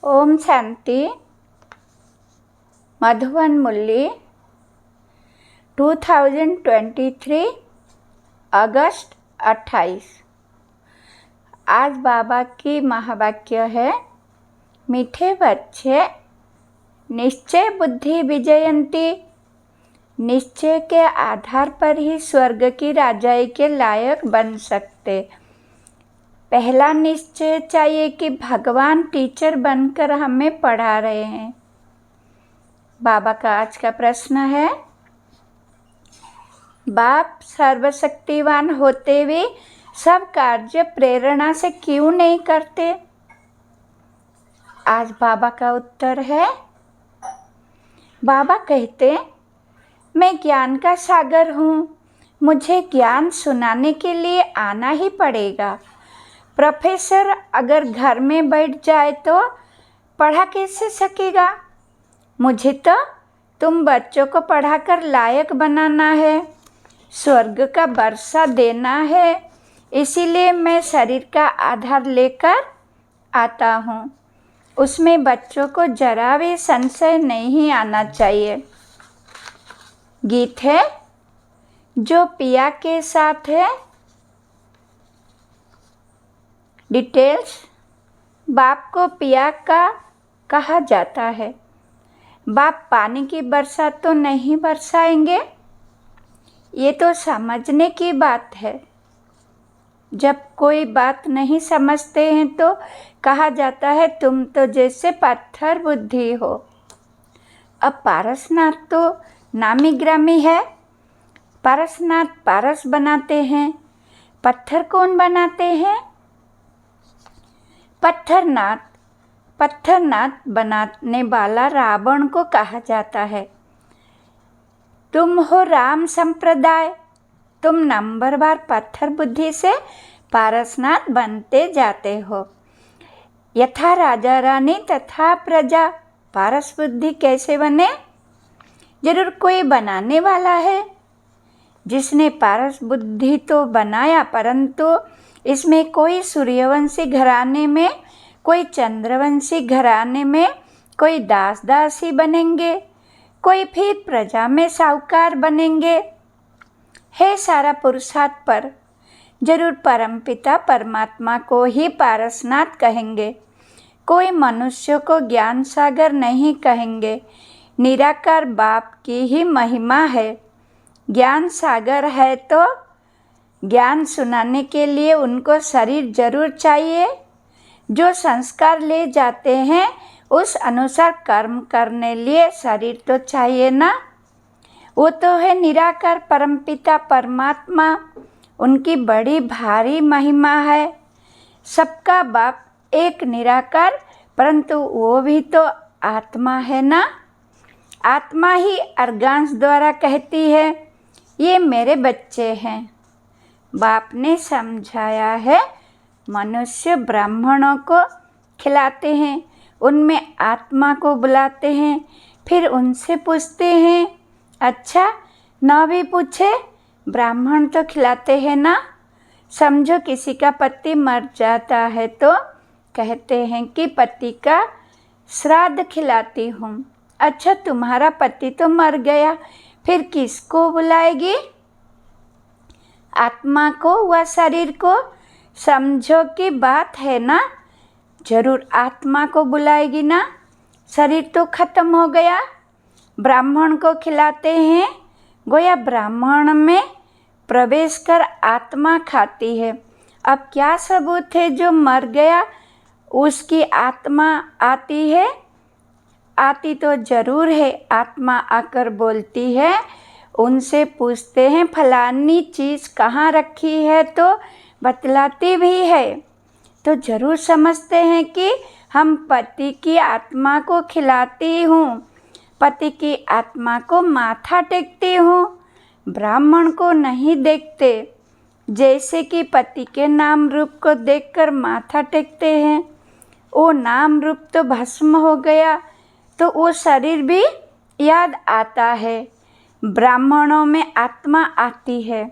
ओम शांति। मधुबन मुरली 2023 अगस्त 28। आज बाबा की महावाक्य है, मीठे बच्चे निश्चय बुद्धि विजयंती। निश्चय के आधार पर ही स्वर्ग की राजाई के लायक बन सकते। पहला निश्चय चाहिए कि भगवान टीचर बनकर हमें पढ़ा रहे हैं। बाबा का आज का प्रश्न है, बाप सर्वशक्तिवान होते हुए सब कार्य प्रेरणा से क्यों नहीं करते? आज बाबा का उत्तर है, बाबा कहते, मैं ज्ञान का सागर हूँ, मुझे ज्ञान सुनाने के लिए आना ही पड़ेगा। प्रोफेसर अगर घर में बैठ जाए तो पढ़ा कैसे सकेगा? मुझे तो तुम बच्चों को पढ़ाकर लायक बनाना है, स्वर्ग का वर्षा देना है। इसीलिए मैं शरीर का आधार लेकर आता हूँ। उसमें बच्चों को जरा भी संशय नहीं आना चाहिए। गीत है, जो पिया के साथ है। डिटेल्स, बाप को पिया का कहा जाता है। बाप पानी की बरसात तो नहीं बरसाएंगे, ये तो समझने की बात है। जब कोई बात नहीं समझते हैं तो कहा जाता है, तुम तो जैसे पत्थर बुद्धि हो। अब पारसनाथ तो नामी ग्रामी है। पारसनाथ पारस बनाते हैं, पत्थर कौन बनाते हैं? पत्थरनाथ बनाने वाला रावण को कहा जाता है। तुम हो राम संप्रदाय, तुम नंबरवार पत्थर बुद्धि से पारसनाथ बनते जाते हो। यथा राजा रानी तथा प्रजा, पारस बुद्धि कैसे बने? जरूर कोई बनाने वाला है जिसने पारस बुद्धि तो बनाया, परंतु इसमें कोई सूर्यवंशी घराने में, कोई चंद्रवंशी घराने में, कोई दास दासी बनेंगे, कोई फिर प्रजा में साहूकार बनेंगे। है सारा पुरुषार्थ पर जरूर परमपिता परमात्मा को ही पारसनाथ कहेंगे। कोई मनुष्य को ज्ञान सागर नहीं कहेंगे। निराकार बाप की ही महिमा है। ज्ञान सागर है तो ज्ञान सुनाने के लिए उनको शरीर जरूर चाहिए। जो संस्कार ले जाते हैं उस अनुसार कर्म करने लिए शरीर तो चाहिए ना। वो तो है निराकार परमपिता परमात्मा, उनकी बड़ी भारी महिमा है। सबका बाप एक निराकार, परंतु वो भी तो आत्मा है ना। आत्मा ही अर्गांश द्वारा कहती है, ये मेरे बच्चे हैं। बाप ने समझाया है, मनुष्य ब्राह्मणों को खिलाते हैं, उनमें आत्मा को बुलाते हैं, फिर उनसे पूछते हैं, अच्छा न भी पूछे ब्राह्मण तो खिलाते हैं ना। समझो किसी का पति मर जाता है तो कहते हैं कि पति का श्राद्ध खिलाती हूँ। अच्छा तुम्हारा पति तो मर गया, फिर किसको बुलाएगी? आत्मा को व शरीर को। समझो कि बात है ना, जरूर आत्मा को बुलाएगी ना। शरीर तो खत्म हो गया, ब्राह्मण को खिलाते हैं, गोया ब्राह्मण में प्रवेश कर आत्मा खाती है। अब क्या सबूत है जो मर गया उसकी आत्मा आती है? आती तो जरूर है। आत्मा आकर बोलती है, उनसे पूछते हैं फलानी चीज़ कहाँ रखी है तो बतलाती भी है। तो जरूर समझते हैं कि हम पति की आत्मा को खिलाती हूँ, पति की आत्मा को माथा टेकती हूँ, ब्राह्मण को नहीं देखते। जैसे कि पति के नाम रूप को देखकर माथा टेकते हैं, वो नाम रूप तो भस्म हो गया तो वो शरीर भी याद आता है। ब्राह्मणों में आत्मा आती है,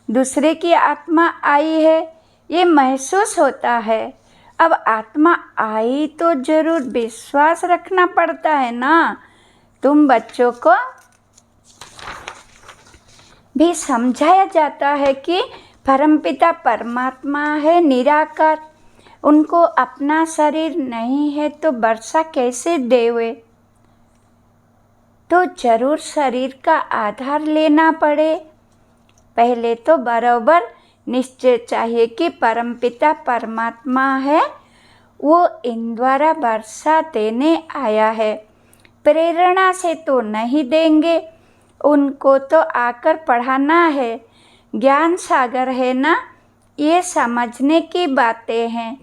दूसरे की आत्मा आई है, ये महसूस होता है। अब आत्मा आई तो जरूर विश्वास रखना पड़ता है ना। तुम बच्चों को भी समझाया जाता है कि परमपिता परमात्मा है निराकार, उनको अपना शरीर नहीं है तो वर्षा कैसे देवे। तो जरूर शरीर का आधार लेना पड़े। पहले तो बराबर निश्चय चाहिए कि परमपिता परमात्मा है, वो इन द्वारा वर्षा देने आया है, प्रेरणा से तो नहीं देंगे, उनको तो आकर पढ़ाना है। ज्ञान सागर है ना, ये समझने की बातें हैं।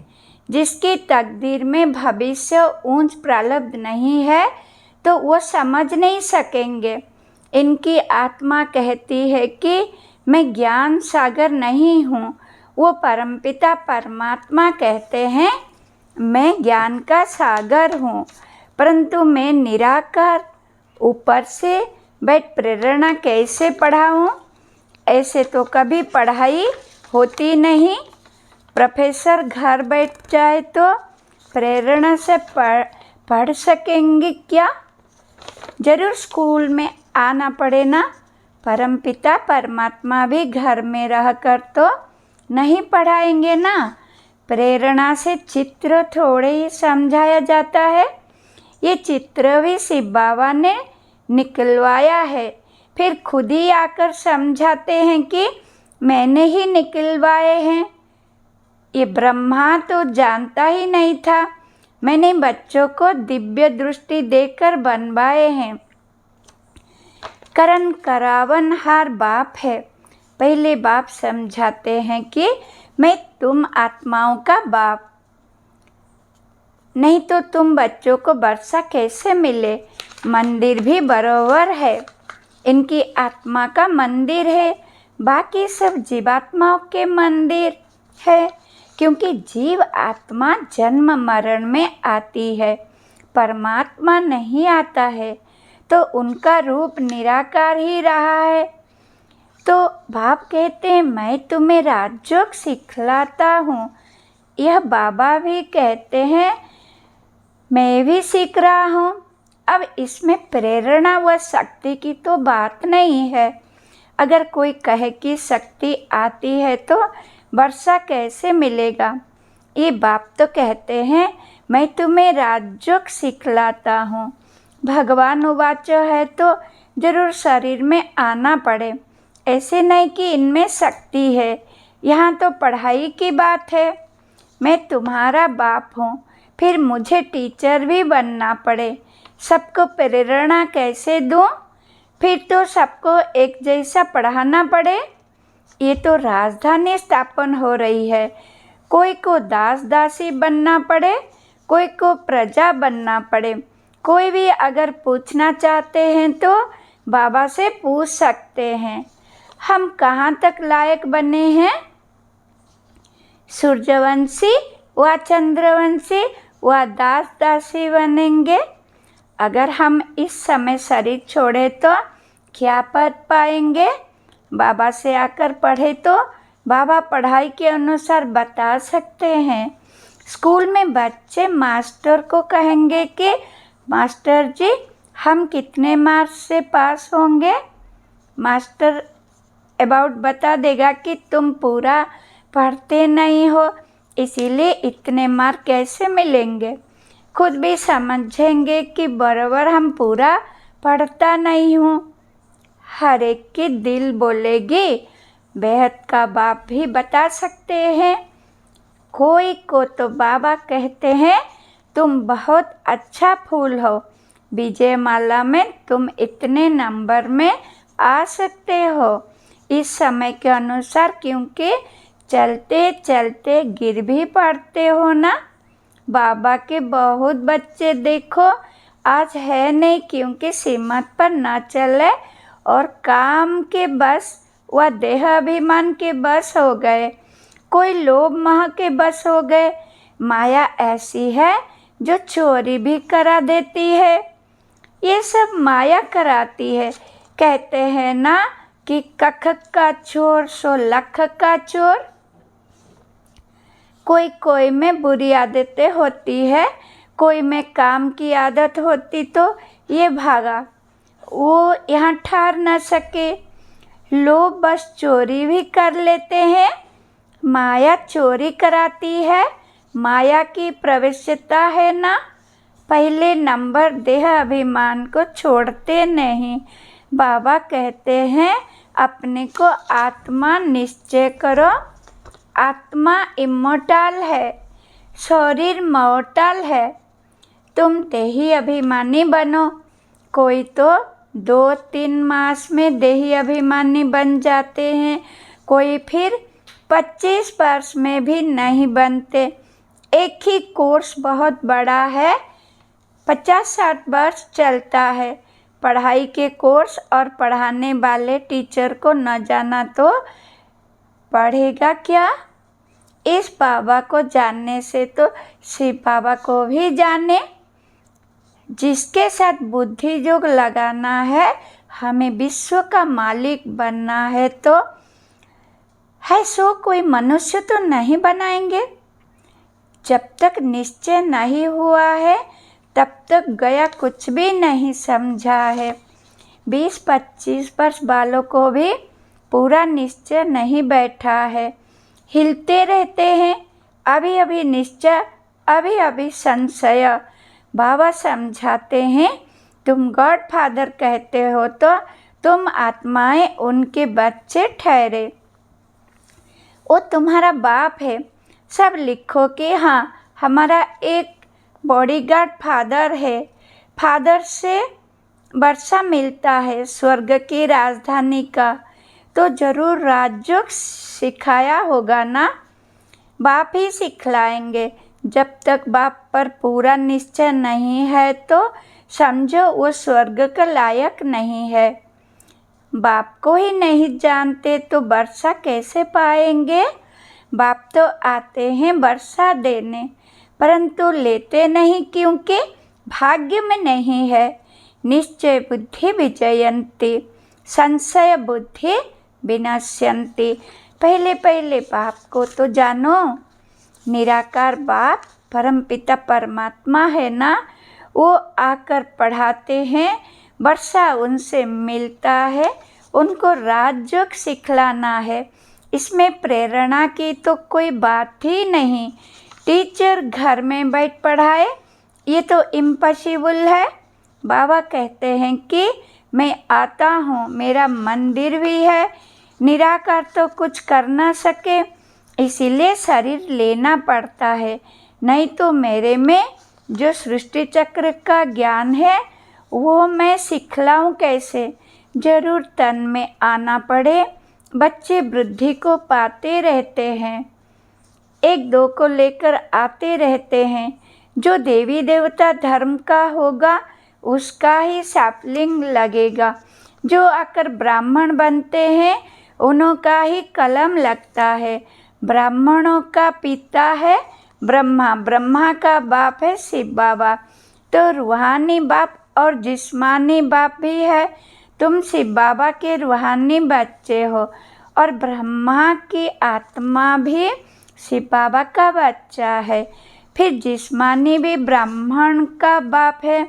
जिसकी तकदीर में भविष्य ऊंच प्रारब्ध नहीं है तो वो समझ नहीं सकेंगे। इनकी आत्मा कहती है कि मैं ज्ञान सागर नहीं हूँ, वो परमपिता परमात्मा कहते हैं मैं ज्ञान का सागर हूँ, परंतु मैं निराकार, ऊपर से बैठ प्रेरणा कैसे पढ़ाऊँ। ऐसे तो कभी पढ़ाई होती नहीं। प्रोफेसर घर बैठ जाए तो प्रेरणा से पढ़ सकेंगे क्या। जरूर स्कूल में आना पड़े ना। परमपिता परमात्मा भी घर में रहकर तो नहीं पढ़ाएंगे ना। प्रेरणा से चित्र थोड़े ही समझाया जाता है। ये चित्र भी शिव बाबा ने निकलवाया है, फिर खुद ही आकर समझाते हैं कि मैंने ही निकलवाए हैं। ये ब्रह्मा तो जानता ही नहीं था, मैंने बच्चों को दिव्य दृष्टि देकर बनवाए हैं। करण करावनहार बाप है। पहले बाप समझाते हैं कि मैं तुम आत्माओं का बाप, नहीं तो तुम बच्चों को वर्षा कैसे मिले। मंदिर भी बराबर है, इनकी आत्मा का मंदिर है, बाकी सब जीवात्माओं के मंदिर है। क्योंकि जीव आत्मा जन्म मरण में आती है, परमात्मा नहीं आता है, तो उनका रूप निराकार ही रहा है। तो बाप कहते हैं मैं तुम्हें राजयोग सिखलाता हूँ। यह बाबा भी कहते हैं मैं भी सीख रहा हूँ। अब इसमें प्रेरणा व शक्ति की तो बात नहीं है। अगर कोई कहे कि शक्ति आती है तो वर्षा कैसे मिलेगा। ये बाप तो कहते हैं मैं तुम्हें राजयोग सिखलाता हूँ। भगवान उवाच है तो जरूर शरीर में आना पड़े। ऐसे नहीं कि इनमें शक्ति है, यहाँ तो पढ़ाई की बात है। मैं तुम्हारा बाप हूँ, फिर मुझे टीचर भी बनना पड़े। सबको प्रेरणा कैसे दूँ, फिर तो सबको एक जैसा पढ़ाना पड़े। ये तो राजधानी स्थापन हो रही है, कोई को दास दासी बनना पड़े, कोई को प्रजा बनना पड़े। कोई भी अगर पूछना चाहते हैं तो बाबा से पूछ सकते हैं हम कहाँ तक लायक बने हैं। सूर्यवंशी व चंद्रवंशी व दास दासी बनेंगे। अगर हम इस समय शरीर छोड़े तो क्या पद पाएंगे। बाबा से आकर पढ़े तो बाबा पढ़ाई के अनुसार बता सकते हैं। स्कूल में बच्चे मास्टर को कहेंगे कि मास्टर जी हम कितने मार्क्स से पास होंगे। मास्टर अबाउट बता देगा कि तुम पूरा पढ़ते नहीं हो, इसीलिए इतने मार्क कैसे मिलेंगे। खुद भी समझेंगे कि बराबर हम पूरा पढ़ता नहीं हूँ। हर एक की दिल बोलेगी। बेहद का बाप भी बता सकते हैं। कोई को तो बाबा कहते हैं तुम बहुत अच्छा फूल हो, विजय माला में तुम इतने नंबर में आ सकते हो। इस समय के अनुसार, क्योंकि चलते चलते गिर भी पड़ते हो ना। बाबा के बहुत बच्चे देखो आज है नहीं, क्योंकि सीमत पर न चले और काम के बस व देह अभिमान के बस हो गए। कोई लोभ मोह के बस हो गए। माया ऐसी है जो चोरी भी करा देती है। ये सब माया कराती है। कहते हैं ना कि कख का चोर सो लख का चोर। कोई कोई में बुरी आदतें होती है, कोई में काम की आदत होती तो ये भागा, वो यहाँ ठहर न सके। लोग बस चोरी भी कर लेते हैं, माया चोरी कराती है, माया की प्रवेशता है ना। पहले नंबर देह अभिमान को छोड़ते नहीं। बाबा कहते हैं अपने को आत्मा निश्चय करो। आत्मा इमोर्टल है, शरीर मॉर्टल है। तुम देही अभिमानी बनो। कोई तो 2-3 मास में देही अभिमानी बन जाते हैं, कोई फिर 25 वर्ष में भी नहीं बनते। एक ही कोर्स बहुत बड़ा है, 50-60 वर्ष चलता है। पढ़ाई के कोर्स और पढ़ाने वाले टीचर को न जाना तो पढ़ेगा क्या। इस बाबा को जानने से तो शिव बाबा को भी जाने। जिसके साथ बुद्धि योग लगाना है, हमें विश्व का मालिक बनना है तो है सो कोई मनुष्य तो नहीं बनाएंगे। जब तक निश्चय नहीं हुआ है तब तक गया कुछ भी नहीं समझा है। 20-25 वर्ष वालों को भी पूरा निश्चय नहीं बैठा है, हिलते रहते हैं। अभी अभी निश्चय, अभी अभी संशय। बाबा समझाते हैं तुम गॉड फादर कहते हो तो तुम आत्माएं उनके बच्चे ठहरे। वो तुम्हारा बाप है। सब लिखो कि हाँ हमारा एक बॉडीगार्ड फादर है। फादर से वर्षा मिलता है स्वर्ग की राजधानी का, तो ज़रूर राजयोग सिखाया होगा ना। बाप ही सिखलाएंगे। जब तक बाप पर पूरा निश्चय नहीं है तो समझो वो स्वर्ग का लायक नहीं है। बाप को ही नहीं जानते तो वर्षा कैसे पाएंगे। बाप तो आते हैं वर्षा देने, परंतु लेते नहीं क्योंकि भाग्य में नहीं है। निश्चय बुद्धि विजयन्ति, संशय बुद्धि विनश्यन्ति। पहले पहले बाप को तो जानो। निराकार बाप परमपिता परमात्मा है ना, वो आकर पढ़ाते हैं। वर्षा उनसे मिलता है, उनको राजयोग सिखलाना है। इसमें प्रेरणा की तो कोई बात ही नहीं। टीचर घर में बैठ पढ़ाए, ये तो इम्पॉसिबल है। बाबा कहते हैं कि मैं आता हूँ, मेरा मंदिर भी है। निराकार तो कुछ कर ना सके, इसीलिए शरीर लेना पड़ता है। नहीं तो मेरे में जो सृष्टि चक्र का ज्ञान है वो मैं सिखलाऊं कैसे। जरूर तन में आना पड़े। बच्चे वृद्धि को पाते रहते हैं, 1-2 को लेकर आते रहते हैं। जो देवी देवता धर्म का होगा उसका ही सैपलिंग लगेगा। जो आकर ब्राह्मण बनते हैं उन्हों का ही कलम लगता है। ब्राह्मणों का पिता है ब्रह्मा, ब्रह्मा का बाप है शिव बाबा। तो रूहानी बाप और जिस्मानी बाप भी है। तुम शिव बाबा के रूहानी बच्चे हो और ब्रह्मा की आत्मा भी शिव बाबा का बच्चा है। फिर जिस्मानी भी ब्राह्मण का बाप है,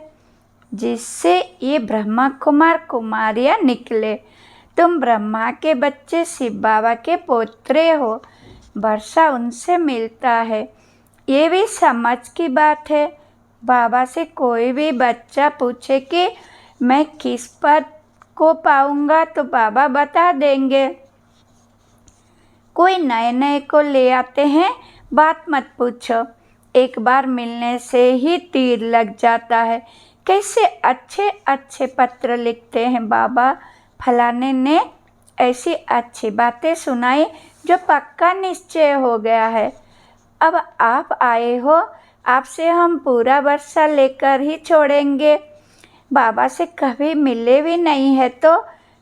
जिससे ये ब्रह्मा कुमार कुमारियाँ निकले। तुम ब्रह्मा के बच्चे शिव बाबा के पोत्रे हो। वर्षा उनसे मिलता है, ये भी समझ की बात है। बाबा से कोई भी बच्चा पूछे कि मैं किस पद को पाऊंगा तो बाबा बता देंगे। कोई नए नए को ले आते हैं, बात मत पूछो। एक बार मिलने से ही तीर लग जाता है। कैसे अच्छे अच्छे पत्र लिखते हैं बाबा। फलाने ने ऐसी अच्छी बातें सुनाई जो पक्का निश्चय हो गया है। अब आप आए हो, आपसे हम पूरा वर्षा लेकर ही छोड़ेंगे। बाबा से कभी मिले भी नहीं है तो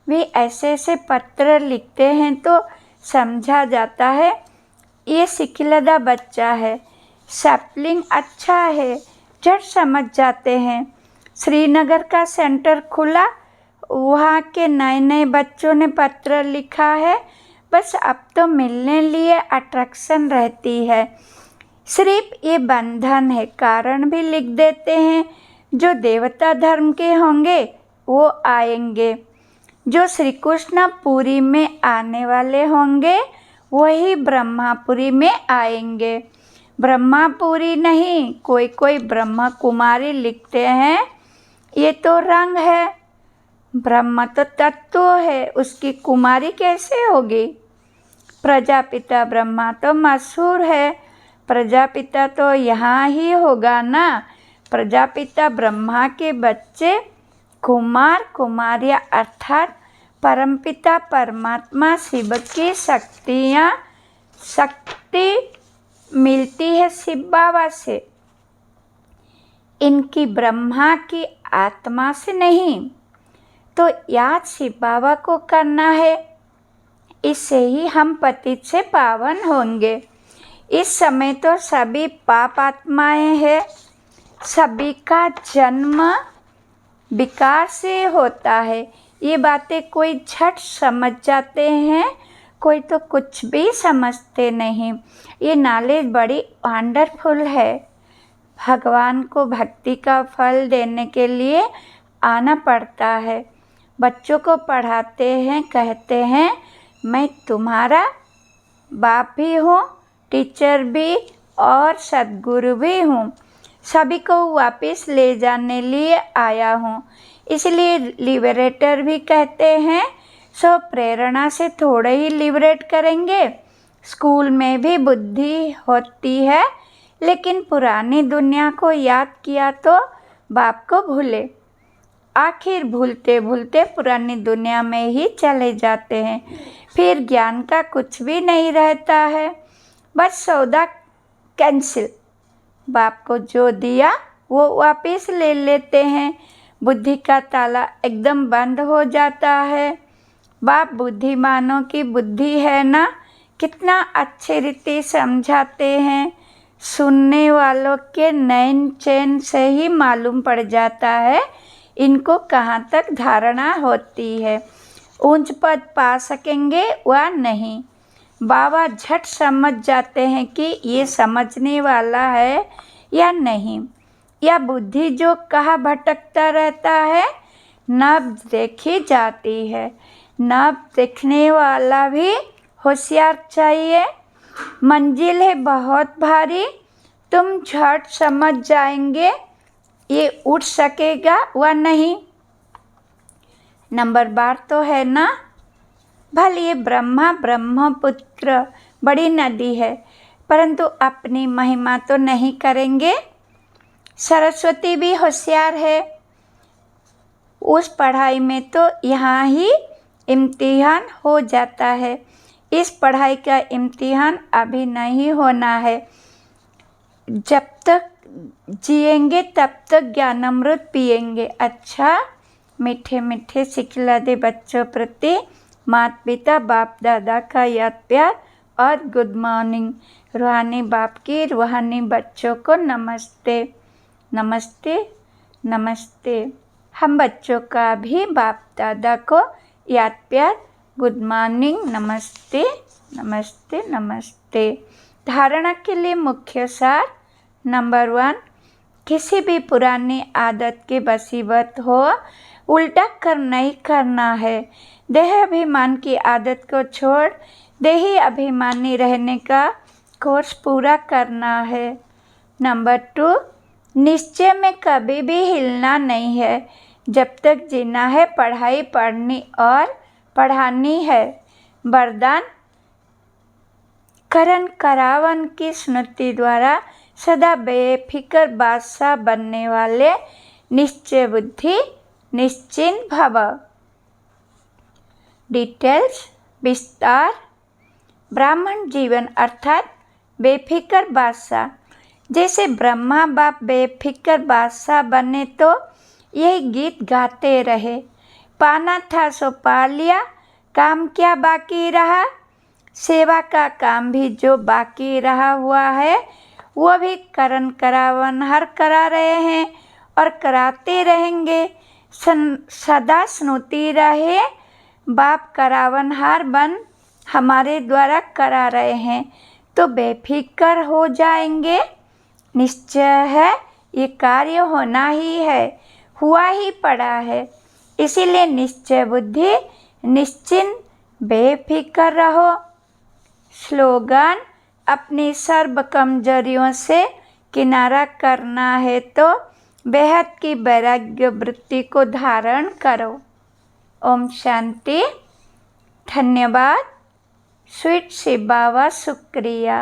भी ऐसे ऐसे पत्र लिखते हैं तो समझा जाता है ये सिकिलदा बच्चा है। सैपलिंग अच्छा है, झट समझ जाते हैं। श्रीनगर का सेंटर खुला, वहाँ के नए नए बच्चों ने पत्र लिखा है। बस अब तो मिलने लिए अट्रैक्शन रहती है। सिर्फ ये बंधन है, कारण भी लिख देते हैं। जो देवता धर्म के होंगे वो आएंगे, जो श्री कृष्णपुरी में आने वाले होंगे वही ब्रह्मापुरी में आएंगे। ब्रह्मापुरी नहीं, कोई कोई ब्रह्मा कुमारी लिखते हैं, ये तो रंग है, ब्रह्म तो तत्व है, उसकी कुमारी कैसे होगी। प्रजापिता ब्रह्मा तो मशहूर है, प्रजापिता तो यहाँ ही होगा ना। प्रजापिता ब्रह्मा के बच्चे कुमार कुमारियाँ अर्थात परमपिता परमात्मा शिव की शक्ति मिलती है शिव बाबा से, इनकी ब्रह्मा की आत्मा से नहीं। तो याद शिव बाबा को करना है, इससे ही हम पतित से पावन होंगे। इस समय तो सभी पाप आत्माएं हैं, सभी का जन्म विकार से होता है। ये बातें कोई झट समझ जाते हैं, कोई तो कुछ भी समझते नहीं। ये नॉलेज बड़ी वंडरफुल है। भगवान को भक्ति का फल देने के लिए आना पड़ता है। बच्चों को पढ़ाते हैं, कहते हैं मैं तुम्हारा बाप भी हूँ, टीचर भी और सद्गुरु भी हूँ, सभी को वापस ले जाने लिए आया हूँ। इसलिए लिबरेटर भी कहते हैं। सो प्रेरणा से थोड़े ही लिबरेट करेंगे। स्कूल में भी बुद्धि होती है, लेकिन पुरानी दुनिया को याद किया तो बाप को भूले, आखिर भूलते भूलते पुरानी दुनिया में ही चले जाते हैं। फिर ज्ञान का कुछ भी नहीं रहता है, बस सौदा कैंसिल। बाप को जो दिया वो वापस ले लेते हैं, बुद्धि का ताला एकदम बंद हो जाता है। बाप बुद्धिमानों की बुद्धि है ना, कितना अच्छे रीति समझाते हैं। सुनने वालों के नैन चैन से ही मालूम पड़ जाता है इनको कहाँ तक धारणा होती है, ऊंच पद पा सकेंगे व नहीं। बाबा झट समझ जाते हैं कि ये समझने वाला है या नहीं। या बुद्धि जो कहाँ भटकता रहता है, नब देखी जाती है। नब देखने वाला भी होशियार चाहिए। मंजिल है बहुत भारी, तुम झट समझ जाएंगे ये उठ सकेगा व नहीं। नंबर बार तो है ना। भले ये ब्रह्मपुत्र बड़ी नदी है, परंतु अपनी महिमा तो नहीं करेंगे। सरस्वती भी होशियार है, उस पढ़ाई में तो यहाँ ही इम्तिहान हो जाता है। इस पढ़ाई का इम्तिहान अभी नहीं होना है। जब तक जिएंगे तब तक ज्ञानामृत पिएंगे। अच्छा, मीठे मीठे सिखला दे बच्चों प्रति माता पिता बाप दादा का याद प्यार और गुड मॉर्निंग। रूहानी बाप की रूहानी बच्चों को नमस्ते नमस्ते नमस्ते। हम बच्चों का भी बाप दादा को याद प्यार गुड मॉर्निंग नमस्ते नमस्ते नमस्ते। धारणा के लिए मुख्य सार। नंबर 1, किसी भी पुरानी आदत के वशीवत हो उल्टा कर नहीं करना है। देह अभिमान की आदत को छोड़ देही अभिमानी रहने का कोर्स पूरा करना है। नंबर 2, निश्चय में कभी भी हिलना नहीं है। जब तक जीना है पढ़ाई पढ़नी और पढ़ानी है। वरदान, करण करावन की स्मृति द्वारा सदा बेफिक्र बादशाह बनने वाले निश्चय बुद्धि निश्चिंत भव। डिटेल्स विस्तार। ब्राह्मण जीवन अर्थात बेफिक्र बादशाह। जैसे ब्रह्मा बाप बेफिक्र बादशाह बने तो यही गीत गाते रहे, पाना था सो पा लिया, काम क्या बाकी रहा। सेवा का काम भी जो बाकी रहा हुआ है वो भी करण करावन हर करा रहे हैं और कराते रहेंगे। सदा स्नुति रहे, बाप करावन हर बन हमारे द्वारा करा रहे हैं। तो बेफिक्र हो जाएंगे। निश्चय है ये कार्य होना ही है, हुआ ही पड़ा है। इसीलिए निश्चय बुद्धि, निश्चिंत बेफिक्र रहो। स्लोगन: अपनी सर्व कमजोरियों से किनारा करना है तो बेहद की वैराग्य वृत्ति को धारण करो। ओम शांति। धन्यवाद। स्वीट शिव बाबा, शुक्रिया।